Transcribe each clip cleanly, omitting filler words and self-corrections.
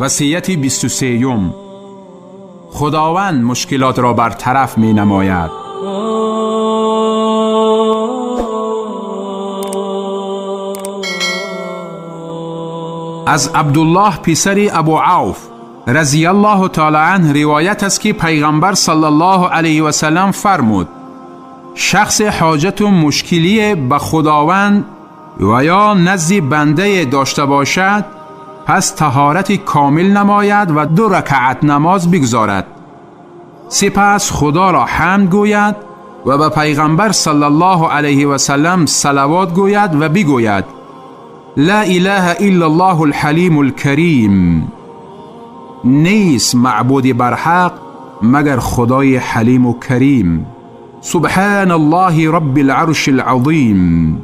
وصیت 23. خداوند مشکلات را برطرف می نماید. از عبدالله پسر ابو عوف رضی الله تعالی عنه روایت است که پیغمبر صلی الله علیه و سلم فرمود: شخص حاجت و مشکلی به خداوند و یا نزد بنده داشته باشد، پس طهارت کامل نماید و 2 رکعت نماز بگزارد، سپس خدا را حمد گوید و به پیغمبر صلی الله علیه و سلم صلوات گوید و بگوید: لا اله الا الله الحلیم الکریم، نیست معبود برحق مگر خدای حلیم و کریم، سبحان الله رب العرش العظیم،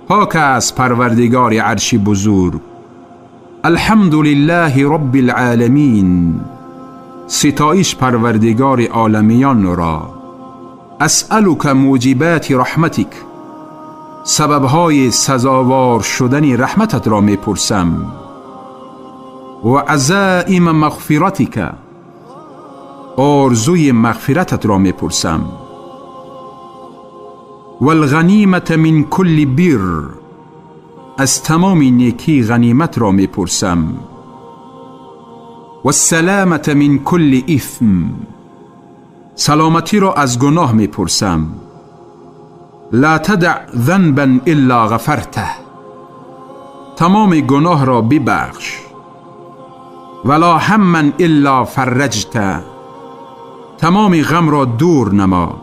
پاک است پروردگار عرش بزرگ، الحمد لله رب العالمین، ستایش پروردگار عالمیان را، اسألک موجبات رحمتک، سببهای سزاوار شدن رحمتت را می پرسم، و عزائم مغفرتک، آرزوی مغفرتت را می پرسم، والغنیمت من کل بر، از تمام نیکی غنیمت را می پرسم، والسلامت من کل اثم، سلامتی را از گناه می پرسم، لا تدع ذنبا الا غفرته، تمام گناه را ببخش، ولا هما الا فرجته، تمام غم را دور نما،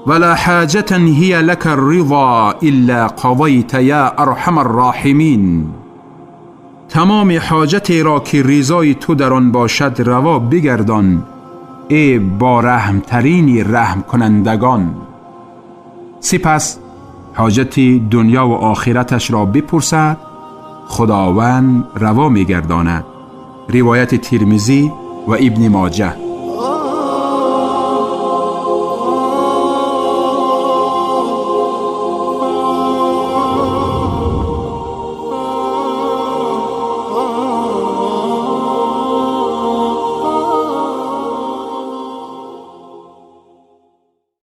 ولا حاجة هي لك الرضا الا قضيت یا ارحم الراحمین، تمام حاجتی را که رضای تو در آن باشد روا بگردان، ای با رحم ترین رحم کنندگان. سپس حاجت دنیا و آخرتش را بپرسد، خداوند روا می‌گرداند. روایت ترمذی و ابن ماجه.